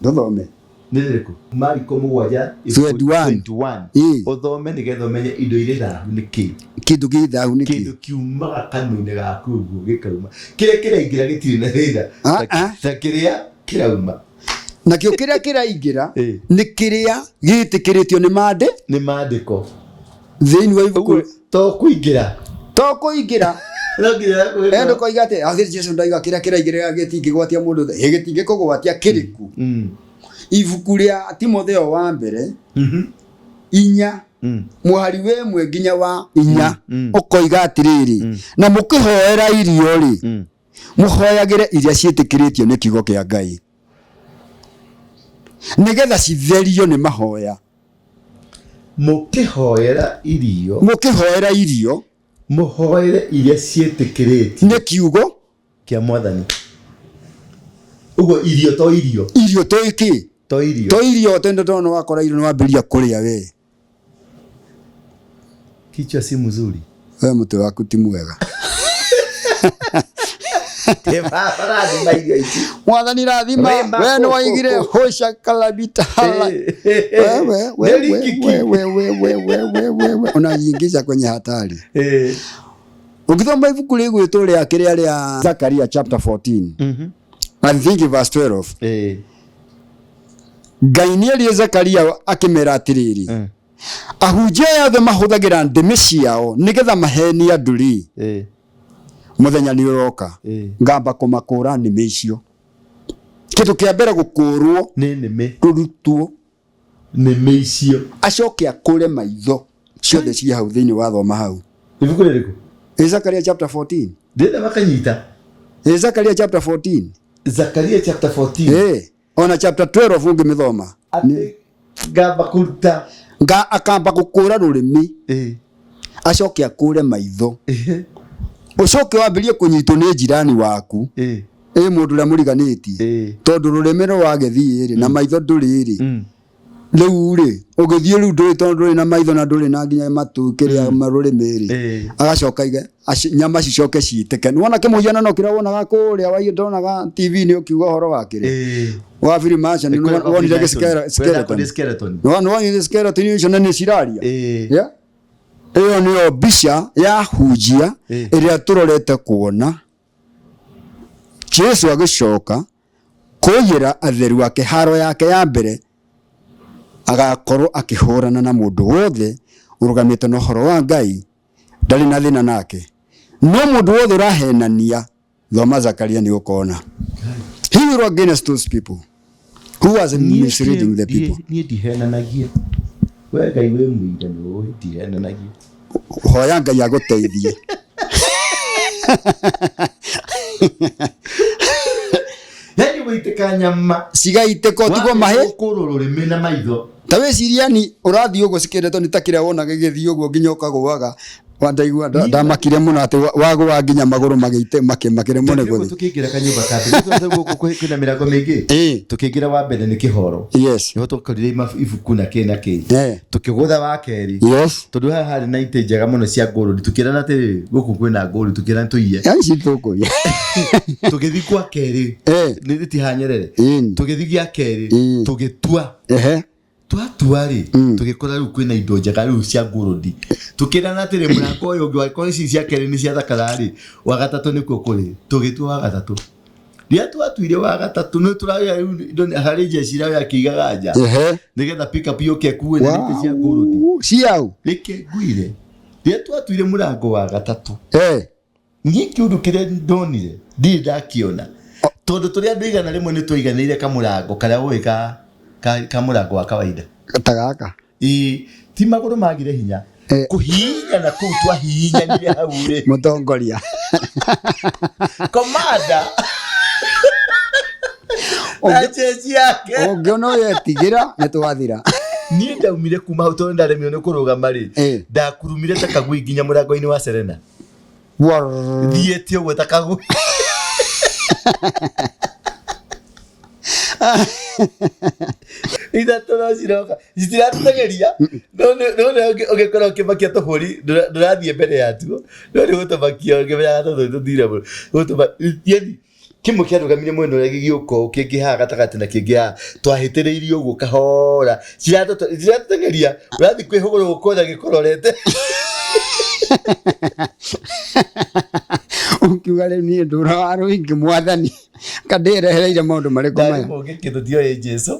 Speaker 1: ndũthome
Speaker 2: nĩ rĩrĩkũ Marko 7:21 ũthome nĩgetha ũmenye indo irĩ thahu nĩ kĩ
Speaker 1: kĩndũ gĩ thahu nĩ kĩ
Speaker 2: kĩndũ kiumaga kanua-inĩ gaku ũguo gĩkauma kĩrĩa kĩraingĩra gĩtirĩ na thĩna ta kĩrĩa kĩrauma
Speaker 1: nakĩo kĩrĩa kĩraingĩra nĩ kĩrĩa gĩtĩkĩrĩtio nĩ maandĩko thĩinĩ wa ibuku
Speaker 2: to kũingĩra
Speaker 1: endo koiga atĩ athiri Jesu ndaiga kĩrĩa kĩraingĩra gĩtingĩgwatia mũndũ gĩtingĩkũgwatia kĩrĩku ibuku rĩa Timotheo wa mbere 4 muhari wemwe nginya wa 4 ukoiga atiriri na mukihoera irio ri muhoyagire iria ciitikiritio ni kiugo kia Ngai nigetha citherio ni mahoya
Speaker 2: mukihoera irio muhoere iria ciitikiritio
Speaker 1: ni kiugo
Speaker 2: kia Mwathani ugo irio to iki to irio
Speaker 1: tendo tono wakora irio ni wambiria kuria we
Speaker 2: kichwa si mzuri
Speaker 1: we mtu waku ti mwega Mwathani rathima we ni waigire hosha kalabita hala wewe unajiingiza kwenye hatari ukithoma ibuku rigwitwo ria kiria ria Zakaria chapter 14 I think verse 12 Ngai ni erie Zakaria akimera atiriri ahunjia yothe mahuthagira ndimi ciao nigetha maheni anduri muthenya ni uroka ngamba kumakura nimi icio kitu kia mbere gukurwo
Speaker 2: ni nimi
Speaker 1: rutwo
Speaker 2: nimi icio
Speaker 1: acoke akure maitho ciothe ci hau thiini wa thoma hau
Speaker 2: ibuku ririku
Speaker 1: Zakaria chapter 14
Speaker 2: ndenda bakanyita
Speaker 1: Zakaria chapter 14
Speaker 2: Zakaria chapter 14
Speaker 1: ona chapter 12 ungimithoma
Speaker 2: ngamba kuruta
Speaker 1: akamba gukura rurimi acoke akure maitho ucoke wambirie kunyitwo ni jirani waku mundu ria muriganitie tondu rurimi ro wagethii ri na maitho nduri ri riu ri ugithie riu nduri tondu nduri na maitho na nduri na nginya matu kiria marurimi ri agacoka ige nyama cicoke ciitike nuona kimuhiana no kira wonaga kuria wa ndonaga TV ni ukiuga horo wake ri wa firimasha ni wonire skeleton no wonire skeleton icio nene ciraria iyo niyo bisha ya hujia iria turorete kuona Jesu agicoka kuyira atheru wake haro yake ya mbere agakorwo akihurana na mundu wothe urugamite no horo wa Ngai ndari na thina nake no mundu wothe urahenania thoma Zakaria ni ukona he will against those people who was misleading the people
Speaker 2: ni dihenanagia we Ngai we muinga no dihenanagia
Speaker 1: hoya Ngai aguteithie
Speaker 2: yani witika nyama
Speaker 1: cigaiteko tigo mahe
Speaker 2: kurururi mena maitho
Speaker 1: tawe siriani urathi ugo cikireto ni takira wona gigithi ugo nginya ukagwaga wandaigua ndamakire muno ati wagwa nginya maguru magite makire muno guthi
Speaker 2: tukigira kanyumba kati guku kwina mirango mingi tukigira wa mbere ni kihoro
Speaker 1: yes
Speaker 2: no tukorire ibuku na kina ki tukigutha wa keri
Speaker 1: yes
Speaker 2: tondu ha hari na ite njega muno cia nguru tukirana ati guku kwina nguru tukirana tuiye
Speaker 1: yani tukuye
Speaker 2: tugithi kwa keri ni tihanyerere tugithi gya keri tugitua twatuari tugikora riu kwina indo njega riu cia ngurudi tukirana atire murango uyu ngi wa ici cia keri ni cia thakarari wa gatatu nikuo kuri tugitua wa gatatu ria twatuire wa gatatu no turaria riu hari jecira ya kigaganja nigetha pick up yoke kuwe ni cia ngurudi
Speaker 1: ciau
Speaker 2: rike nguire ria twatuire murango wa gatatu ni kiundu kire ndonire ndi ndakiona tondu turia ndigana rimwe ni twiganiire kamurango karia wika kamurango wa kawaida
Speaker 1: tagaka
Speaker 2: ti maguru magire hinya kuhinya na kutwa hinya ni haure
Speaker 1: mutongoria
Speaker 2: komanda jeshi yake
Speaker 1: ongiona yetigira nitwathira
Speaker 2: ni ndaumire kuma hau tondu ndaremio ni kurugama ri ndakurumire ta kagui nginya murango-ini wa Serena thiete uguo ta kagui ida tono siroka zitirategeria no ogekora okimakia tofori ndurathie mbere yatuo no ni gutomakia ogimenya gatotho thire mu gutoma yani kimu kiarugamire mweno ria gigiuko kingiha gatagati na kingiha twahitiriirio uguo kahora zitirategeria urathi kwihugura gukonya gikororete
Speaker 1: ukiuga riu ni ndura waru ingi mwathani kandirehereire maundu mariku maya
Speaker 2: mugi kindu dio ye Jesu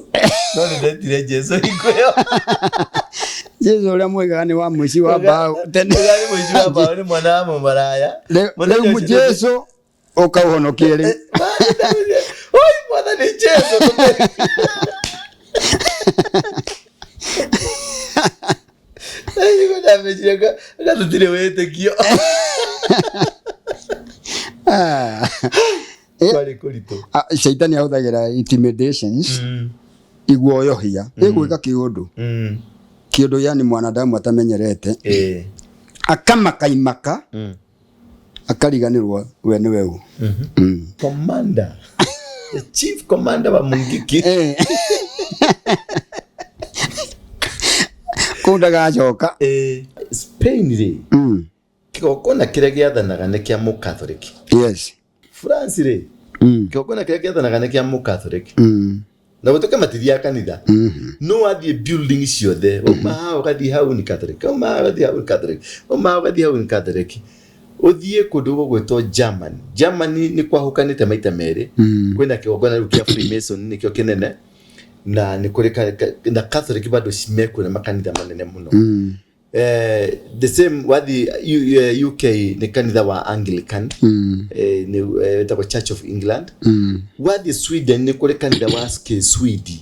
Speaker 2: no ni ndetire Jesu ikuyo
Speaker 1: Jesu uria mwigaga ni wa muici wa mbao
Speaker 2: tene ni muici wa mbao ni mwana wa mumaraya
Speaker 1: riu Jesu ukauhonokie ri
Speaker 2: oi mwathani Jesu mejega gatutire wetekio kwari kurito
Speaker 1: shaitani ahuthagira intimidations iguoyohia igwika kiundu kiundu yani mwanadamu atamenyerete akamakaimaka akariganirwo we ni wewe
Speaker 2: commander the chief commander wa Mungiki
Speaker 1: kundaga joka
Speaker 2: Spain ri kigokona kiria giathanaga ni kia Catholic.
Speaker 1: Yes.
Speaker 2: France ri kigokona kiria giathanaga ni kia Catholic. Na gutuka matithia kanitha no athie building ciothe oma ugathi hau ni Catholic oma ugathi hau ni Catholic oma ugathi hau ni Catholic uthie kundu gugwitwo Germany ni kwahukanite maita meri kwina kigokona kia Freemason ni kio kinene na ni kuri na Catholic bado simeko na makanitha manene muno the same wathi UK ni kanitha wa Anglican ni the Church of England wathi Sweden ni kuri kanitha wa Sweden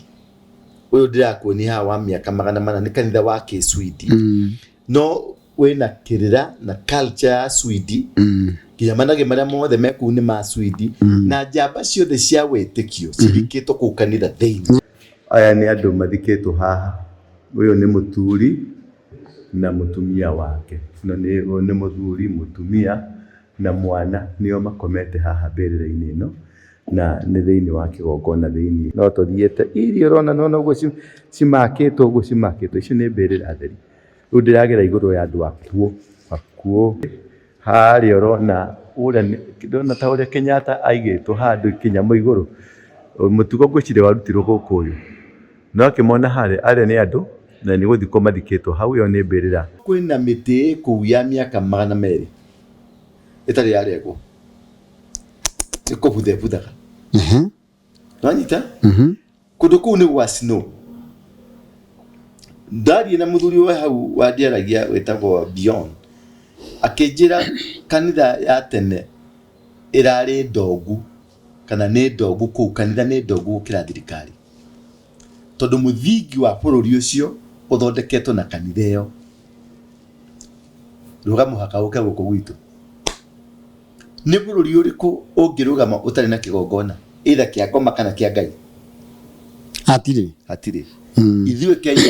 Speaker 2: uyo ndirako ni hawa miaka magana mana ni kanitha wa Sweden no wena kirira na culture Sweden kinya manage maria mothe meku ni ma Sweden na jamba ciothe cia wetekio cirikitwo ku kanitha thĩinĩ aya ni andu mathiketwo haha uyu ni muthuri na mutumia wake no ni muthuri mutumia na mwana nio makomete haha mbere-inĩ ĩno na nĩ thĩinĩ wa kĩgongona thĩinĩ no tuthiĩte irio rona no guo cimakĩtwo guo cimakĩtwo icio nĩ mbĩrĩra theri rĩu ndĩragera igũrũ ya andũ akuo harĩa rona ũrĩa ndona ta ũrĩa Kenyatta aigĩtwo handũ kĩnyamũ igũrũ mũtugo ngwĩciria warutirwo gũkũ ũyũ no kĩmona harĩa nĩ andũ na ni guthiko mathiketwo hau yo ni mbirira kwina miti ku ya miaka magana meri itari yarego iko buthaga nanyita kundu kuu ni gwa snow ndari na muthuri wa hau wadiaragia wetagwo Beyond akijira kanitha ya tene irari ndogu kana ni ndogu ku kanitha ni ndogu kira thirikari tondu muthingi wa bururi ucio uthondeketwo na kanitha iyo ruga muhaka uke guku gwitu ni bururi uriku ungirugama utari na kigongona either kia ngoma kana kia Ngai hatire ithuĩ Kenya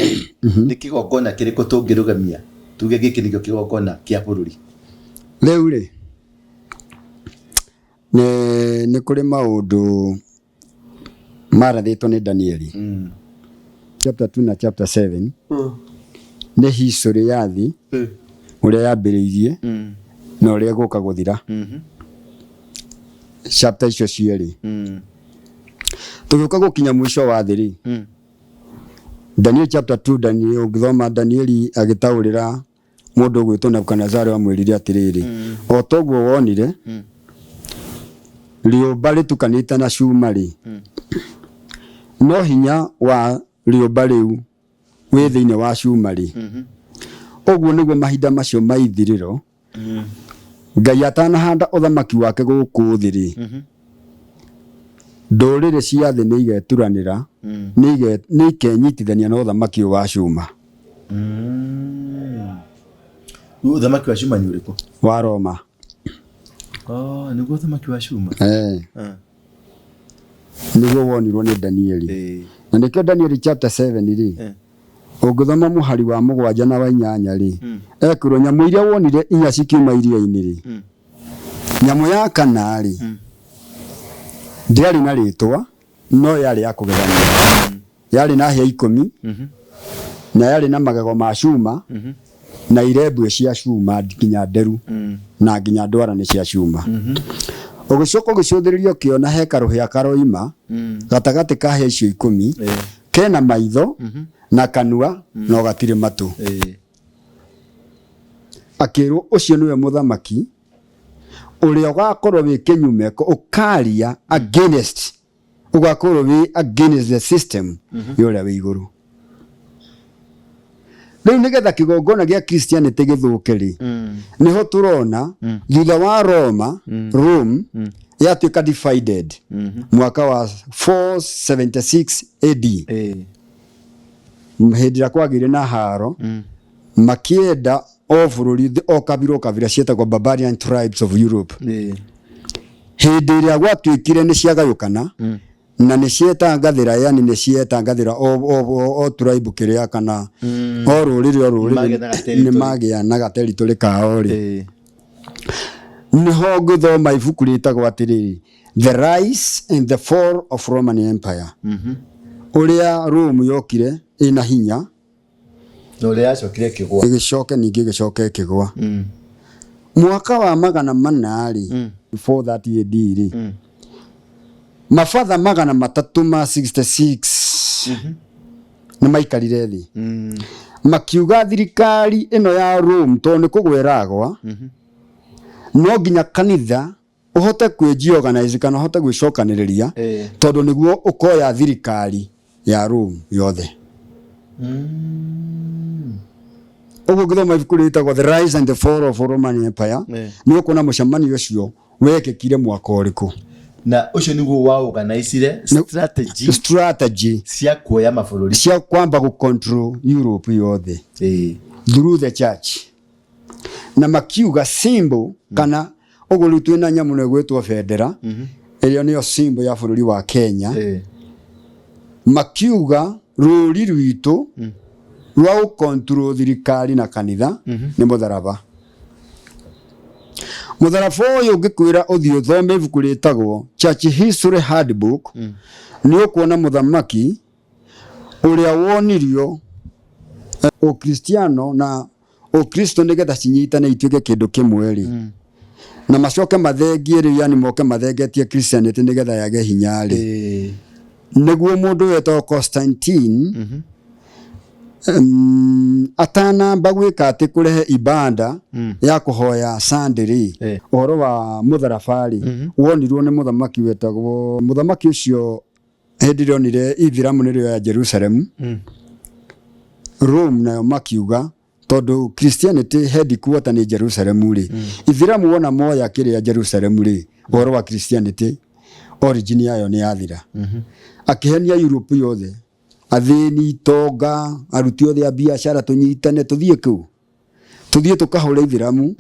Speaker 2: ni kigongona kiriku tungirugamia tuge giki nikio kigongona kia bururi
Speaker 1: riu ri ni kuri maundu marathitwo ni Danieli chapter 2 na chapter 7 ni history ya thi uria yambiriirie na uria guka guthira chapter icio cieri tugiuka gukinya mwisho wa thiri Daniel chapter 2 Daniel ugithoma Danieli agitaurira mundu gwitwo Nebukadnezar amwirire atiriri o toguo wonire riũmba ritukanite na cumari no hinya wa riũmba riu wi thiini wa cumari oguo niguo mahinda macio maithiriro Ngai atanahanda uthamaki wake guku thiri ndũrĩrĩ cia thĩ nĩ igeturanĩra nĩ ikenyitithania na uthamaki wa cuma
Speaker 2: uthamaki wa cuma ni ũrĩkũ
Speaker 1: wa Roma
Speaker 2: niguo uthamaki wa cuma
Speaker 1: niguo wonirwo ni Danieli na nikio Danieli chapter 7 ri ungithoma muhari wa 7 na wa 8 ri ekirwo nyamu iria wonire inya cikiuma iria-inĩ ri nyamu ya kana ri ndiari na ritwa no yari ya kugethania yari na hĩa 10 na yari na magego ma cuma na irebwe cia cuma nginya nderu na nginya ndwara ni cia cuma ugicoka ugicuthiririo kiona hekaru hia karoima gatagati ka hĩa icio 10 kena maitho na kanua no gatire matu akirwo ucio niwe muthamaki uria ugakorwo wi kinyumeko ukaria against ugakorwo wi against the system yuria wi iguru riu nigetha kigongona gia Christianity githuke ri niho turona thutha wa Rome yatuika divided mwaka wa 476 AD hindi ria kwagire na haro makienda o bururi o kabira cietagwo barbarian tribes of Europe hindi iria gwatuikire ni ciagayukana na ni cietangathira yani ni cietangathira o tribe kiria kana o ruriri ni magianaga territory kao ri niho ngithoma ibuku ritagwo atiriri The Rise and the Fall of Roman Empire uria Rome yokire ina hinya
Speaker 2: uria yacokire kigwa
Speaker 1: igicoke ningi igicoke kigwa mwaka wa 400 430 AD ri mafatha 366 na maikarire thi makiuga thirikari ino ya Rome to ni kugweragwa no nginya kanitha uhote kwijiorganize kana uhote gwicokaniriria tondu niguo ukoya thirikari ya Rome yothe uguo ngithoma ibuku ritagwo The Rise and the Fall of Roman Empire ni ukona mucemanio ucio wekekire mwaka uriku
Speaker 2: na ucio niguo wa organize
Speaker 1: strategy
Speaker 2: cia kuoya mabũrũri
Speaker 1: cia kwamba ku control Europe yothe through the church na makiuga symbol kana uguo twina nyamu ne gwetwo federa ĩrĩa nĩyo symbol ya bũrũri wa Kenya makiuga rũri rwitũ rwa control thirikari na kanitha ni mutharaba uyu ngikwira uthio thome ibuku ritagwo Church History Handbook ni ukuona muthamaki uria wonirio ukristiano na ukristo nigetha cinyitane ituike kindu kimwe ri na macoke mathengie ri yani moke mathegetie Christianity nigetha yage hinya ri niguo mundu wetwo Constantine atana bagwika ati kurehe ibada ya kuhoya Sunday uhoro wa mutharabari wonirwo ni muthamaki wetagwo muthamaki ucio hendirio nire ithiramu nirio ya Jerusalem Rome nayo makiuga tondu Christianity headquarter ni Jerusalem ri ithiramu wona moya kiri ya Jerusalem ri uhoro wa Christianity origin yayo ni yathira akihenia Europe yothe athini tonga aruti othe a biashara tunyitane tuthie ku tuthie tukahore ithiramu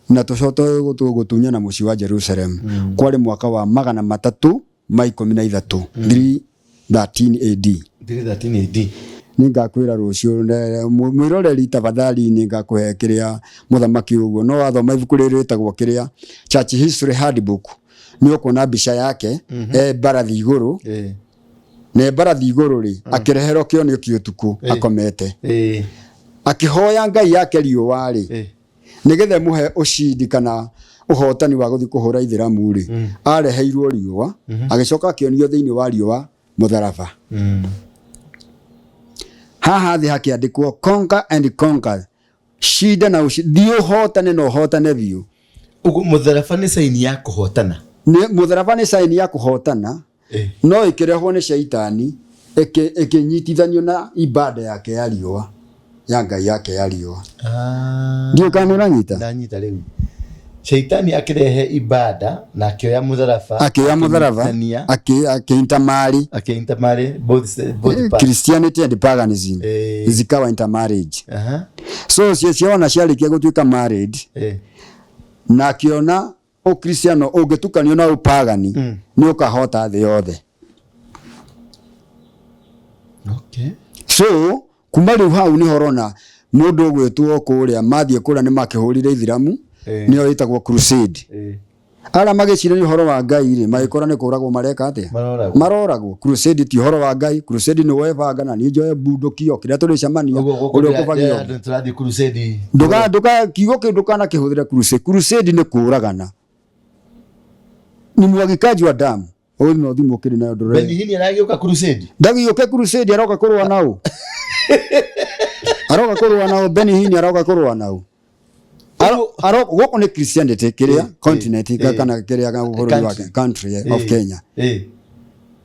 Speaker 1: na tucote gutunyana muci wa Jerusalem kwari mwaka wa 313 313 AD ningakwira rucio mwiroreri tafadhali ningakuhe kiria muthamaki uguo no wathoma ibuku ritagwo kiria Church History Handbook ni ukona bica yake barathi iguru ne barathi iguru ri akirehero kio ni kiutuku akomete akihoya ngai yake riuwa ri nigethe muhe ucindi kana uhotani wa guthi kuhura ithiramu ri areheirwo riuwa agicoka akionio thiini wa riuwa mutharaba haha thi hakiandikwo conquer and conquer shida na thio hotane no hotane biu
Speaker 2: ugu mutharaba ni saini ya kuhotana
Speaker 1: ni mutharaba ni saini ya kuhotana no ikirehwo ni shaitani ikinyitithanio na ibada yake ya riuwa ya ngai yake ya riuwa ndio kana uranyita
Speaker 2: ndanyita riu shaitani akirehe ibada na akioya mutharaba
Speaker 1: intermarry
Speaker 2: both
Speaker 1: Christianity and paganism zikawa intermarriage so ciona ciarikia gutuika married na akiona ukristiano ungitukanio na upagani ni ukahota thi yothe so kuma riu hau ni horona mundu gwetwo kuria mathie kura ni makihurire ithiramu niyo itagwo crusade ara magicire ni horo wa ngai ri magikora ni kuragwo mareka ate maroragwo crusade ti horo wa ngai crusade ni webanga na ni njoe bundukio kiria turi camania uri ukubagio
Speaker 2: turathi crusade
Speaker 1: nduga kiugo kindu kana kihuthira crusade ni kuragana ni mwagikaji wa damu oyo no thimo kiri nayo ndore
Speaker 2: Benihini aragiuka crusade
Speaker 1: ndagiuka crusade aroka kurwa nao aroka kurwa nao Benihini aroka kurwa nao aro goko ni Christianity kiria continent kana kiria bũrũri wa country of Kenya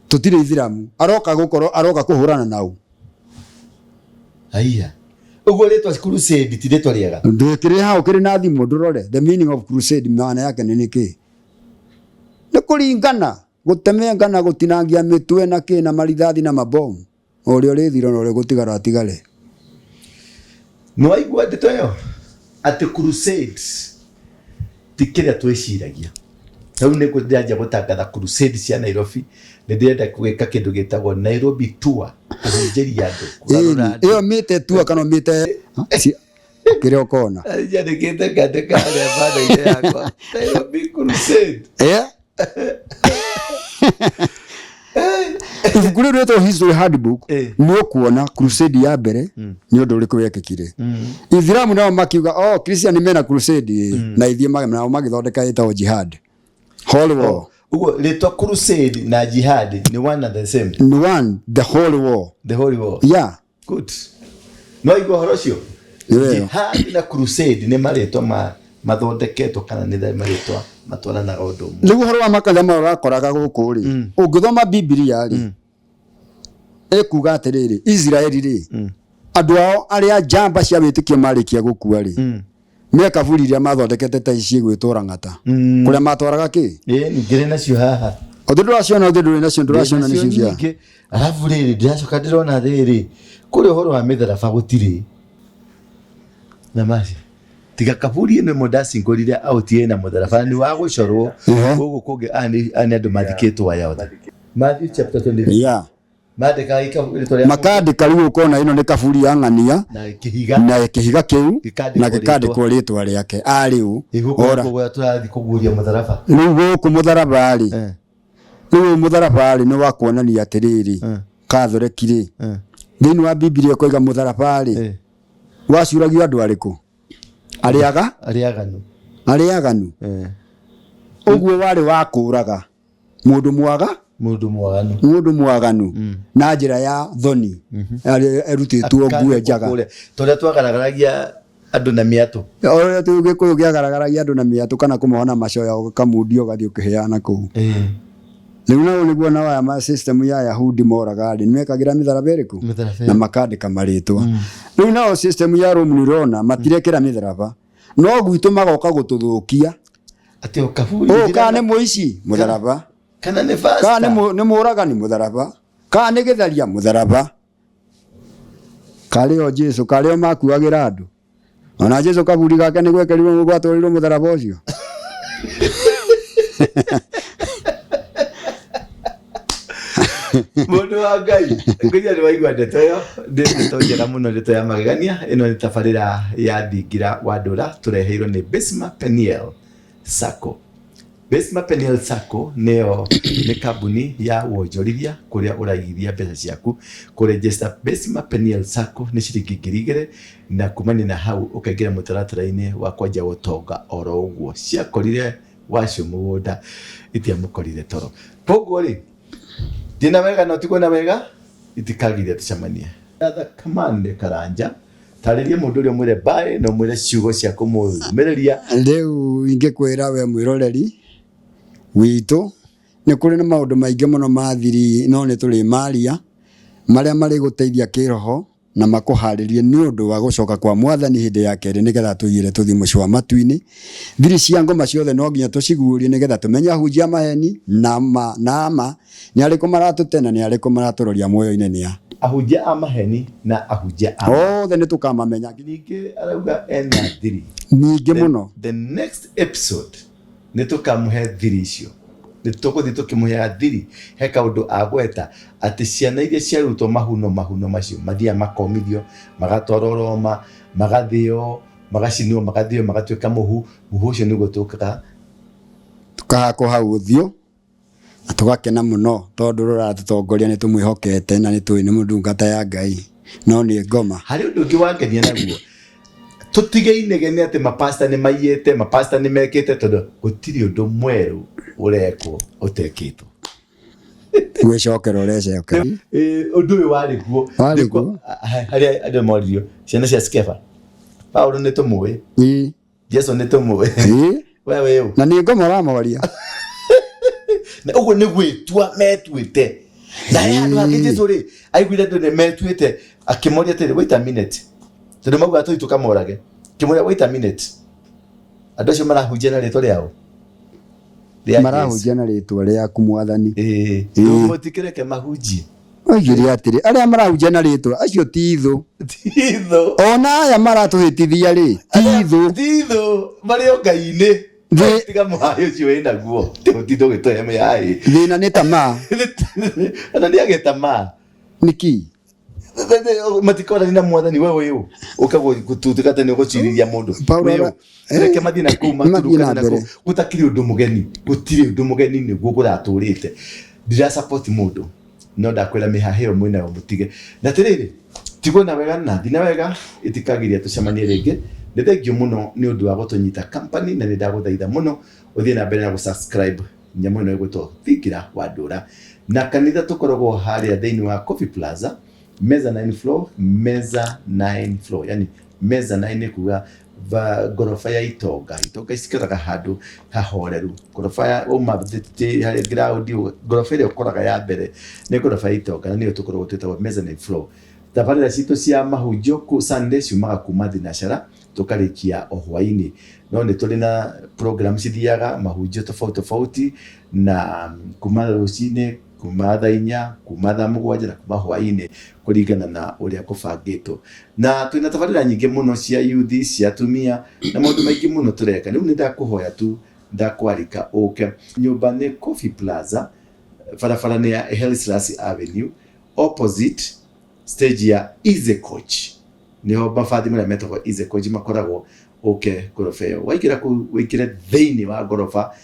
Speaker 1: tutire ithiramu aroka gukoro aroka kuhurana nao
Speaker 2: aiya ugo letwa crusade tiretwa riega
Speaker 1: ndukiria hao kiri na thimo ndurore the meaning of crusade maana yake ni niki ni kuringana gutemengana gutinangia mitwe na kina marithathi na mabomu uri thiro no uri gutigara tigare
Speaker 2: no aigua ndeto yo ati crusades tikiria twiciragia rĩu nĩ ndĩranjia gũtangatha crusade cia Nairobi nĩ ndĩrenda gwĩka kĩndũ gĩtagwo Nairobi tour kũhunjĩria andũ
Speaker 1: ĩyo mĩte tour kana mĩte kĩrĩa ũkona
Speaker 2: nyandĩkĩte ngandĩka harĩa banda-inĩ yakwa Nairobi crusade
Speaker 1: ibuku rĩu rĩtwo history handbook nĩ ũkuona crusade ya mbere nĩ ũndũ ũrĩkũ wekĩkire. Ithiramu nao makiuga Christian mena crusade na ithiĩ nao magĩthondeka ĩtagwo jihad holy war.
Speaker 2: Ugo rĩtwa crusade na jihad ni one and the same.
Speaker 1: Ni one, the holy war.
Speaker 2: The holy war.
Speaker 1: Yeah.
Speaker 2: Good. No igwa horo cio. Jihad na crusade ni marĩtwa mathondeketwo kana nĩ marĩtwa matwaranaga ũndũ ũmwe.
Speaker 1: Rĩu ũhoro wa makanitha marakoraga gũkũ rĩ ũngĩthoma Biblia rĩ ekuga atĩrĩrĩ Israeli rĩ andũ ao arĩa njamba cia wĩtĩkio marĩkia gũkua rĩ meka buri iria mathondekete ta ici gwĩtũra ng'ata kũrĩa matwaraga kĩ
Speaker 2: ngĩrĩ nacio haha
Speaker 1: ũthũndũraciona nacio ndũraciona nĩ cia
Speaker 2: arabu rĩrĩ ndĩracoka ndĩrona rĩrĩ kũrĩa ũhoro wa mĩtharaba gũtirĩ na maci tiga kaburi ĩno modasi ngorire autie na mũtharaba ni wa gũcorwo gũkũ kũngĩ ani andũ mathikĩtwo aya othe Matthew chapter 20.
Speaker 1: Yeah.
Speaker 2: Makandĩka
Speaker 1: rĩu ũkona ĩno nĩ kaburi ya ng'ania na kĩhiga kĩu na gĩkandĩkwo rĩtwa rĩake rĩu
Speaker 2: ora tũrathiĩ kũguũria mũtharaba
Speaker 1: rĩu gũkũ mũtharaba rĩ rĩu mũtharaba rĩ nĩ wa kuonania atĩrĩrĩ Catholic rĩ thĩinĩ wa Biblia koiga mũtharaba rĩ wacuragio andũ arĩkũ arĩaganu ũguo warĩ wa kũraga mũndũ mwaganu na njĩra ya thoni erutĩtwo nguo njaga
Speaker 2: tũrĩa twagaragaragia andũ na mĩatũ
Speaker 1: ũrĩa tũgĩkũyũ kĩagaragaragia andũ na mĩatũ kana kũmona macoya ũkamundio ũgathiĩ ũkĩheana kũu rĩu nao nĩguo na waya ma system ya Yahudi moraga nĩ mekagĩra mĩtharaba ĩrĩkũ na makandĩka marĩtwa rĩu nao system ya Rome nĩrona matirekĩra mĩtharaba no gwitũ magoka gũtũthũkia
Speaker 2: atĩ kaburi
Speaker 1: kana nĩ mũici mũtharaba
Speaker 2: kana nĩ fasta
Speaker 1: kana nĩ mũragani mũtharaba kana nĩ gĩtharia mũtharaba karĩo Jesu karĩo makuagĩra andũ ona Jesu kaburi gake nĩ gwekĩrirwo gwatũrirwo mũtharaba ũcio
Speaker 2: mũndũ wa Ngai ngĩnya nĩ waigua ndeto ĩyo ndeto njega mũno ndeto ya magegania ĩno nĩ tabarĩra ya thingira wa ndũra tũreheirwo nĩ Besma Peniel Sacco. Besma Peniel Sacco nĩ kambuni ya wonjorithia kũrĩa ũraigithia mbeca ciaku kũregister Besma Peniel Sacco nĩ ciringi 2,000 na kumania na hau ũkaingĩra mũtaratara-inĩ wa kwanja ũtonga oro ũguo ciakorire wacio mũgũnda itiamũkorire toro koguo rĩ dina wega no tikuona wega itikagire tucamanie atha Kamande Karanja tarĩria mũndũ ũrĩa mwĩre bye no mwĩre ciugo cia kũmũmereria
Speaker 1: rĩu ingĩkwĩra we mwĩroreri witũ nĩ kũrĩ na maũndũ maingĩ mũno ma thiri no nĩ tũrĩ maria marĩa marĩ gũteithia kĩroho na makũharĩrie nĩ ũndũ wa gũcoka kwa Mwathani hĩndĩ ya kerĩ nĩgetha tũigire tũthiĩ mũciĩ wa matu-inĩ thiri cia ngoma ciothe no nginya tũciguũrie nĩgetha tũmenye ahunjia maheni na ma nĩ arĩkũ maratũtena nĩ arĩkũ maratũroria muoyo-inĩ nĩa
Speaker 2: ahunjia a maheni na ahunjia
Speaker 1: othe nĩ tũkamamenya
Speaker 2: ningĩ arauga ena thiri
Speaker 1: ningĩ mũno
Speaker 2: the next episode nĩ tũkamũhe thiri icio nĩ tũgũthiĩ tũkĩmũheaga thiri he kaũndũ agweta atĩ ciana iria ciarutwo mahuno macio mathiaga makomithio magatwarwo Roma magathĩo magacinwo magathĩo magatuĩka mũhu ũcio nĩguo
Speaker 1: tũkahakwo hau ũthiũ na tũgakena mũno tondũ rũratũtongoria nĩ tũmwĩhokete na nĩ tũĩ nĩ mũndungata ya Ngai no nĩ ngoma
Speaker 2: harĩ ũndũ ũngĩ wangenia naguo tutige inegene atĩ mapasta nĩ maiyĩte mapasta nĩ mekĩte tondũ gũtirĩ ũndũ mwerũ ũrekwo ũtekĩtwo
Speaker 1: gwĩcokera ũrecokera
Speaker 2: ũndũ ũyũ warĩ guo harĩa andũ moririo ciana cia Skefa Paulo nĩ tũmũĩ Jesu nĩ tũmũĩ wewe
Speaker 1: na nĩ ngoma ũramoria
Speaker 2: na ũguo nĩ gwĩtua metuĩte na andũ angĩ Jesu rĩ aiguire andũ nĩ metuĩte akĩmoria atĩrĩ wait a minute tondũ mauga tũi tũkamorage kĩmoria wait a minute andũ acio marahunjia na rĩtwa rĩao
Speaker 1: marahunjia na rĩtwa rĩaku Mwathani
Speaker 2: mũtikĩreke mahunjie
Speaker 1: oigire atiri aria marahunjia na ritwa acio tithu ona aya maratuhitithia ri
Speaker 2: tithu mario ngai-ini tiga muhayo ucio wina guo tiga gitoya mihai
Speaker 1: thina ni tamaa
Speaker 2: ana ni agetamaa
Speaker 1: niki
Speaker 2: matikora nina mwathani wewe yu ukagwo gututika tene guciriria mundu wewe reke mathina ku maturuka na ku gutakiri undu mugeni gutiri undu mugeni ni guo kuraturite ndira support mundu no ndakwira mihaheo mwina mutige na tiriri tigwo na wega na thina wega itikagiria tucemanie ringi ni thengio muno ni undu wa gutunyita company na ni ndaguthaitha muno uthie na mbere na gusubscribe nyamu ino igwitwo Thingira wa Ndura na kanitha tukoragwo haria thiini wa Coffee Plaza meza 9 floor yani meza 9 kuga gorofa ya itonga isikiraga handu hahoreru gorofa ya umabiti hari ground gorofa ile ukoraga ya mbere ni gorofa ya itonga niyo tukoragwo twitagwo meza 9 floor tabarira cito cia mahunjio ku Sunday ciumaga kuma thinacara tukarikia o hwaini no ni tuli na program cithiaga mahunjio tofauti na kuma rucine kuma thaa 4 kuma thaa 7 na kuma hwaini kuringana na uria kubangitwo na twina tabarira nyingi muno cia youth cia atumia na maundu maingi muno tureka riu ni ndakuhoya tu ndakwarika uke nyumba ni Coffee Plaza barabara ni ya Haile Selassie Avenue opposite stage ya Easy Coach niho mafathi maria metagwo Easy Coach makoragwo gorofa iyo waikire thiini wa gorofa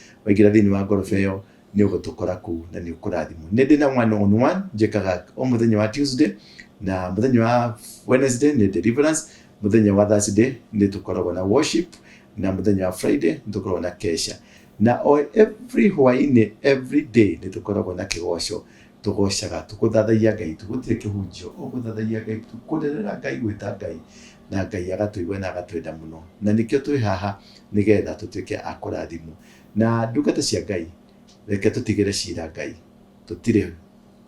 Speaker 2: iyo ni ugutukora ku na ni ukurathimo ni ndina one njikaga o muthenya wa Tuesday na muthenya wa Wednesday ni deliverance muthenya wa Thursday ni tukoragwo na worship na muthenya wa Friday ni tukoragwo na kesha na every hwaini every day ni tukoragwo na kigosho tugocaga tukuthathaia Ngai tugutire kihunjio ukuthathaia Ngai tukurerera Ngai gwita Ngai na Ngai agatuigua na agatwenda muno na nikio twi haha nigetha tutuike akurathimo na ndungata cia Ngai reke tutigire cira Ngai tutire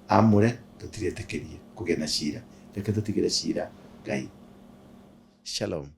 Speaker 2: amure tutire tekerie kugena cira reke tutigire cira Ngai. Shalom.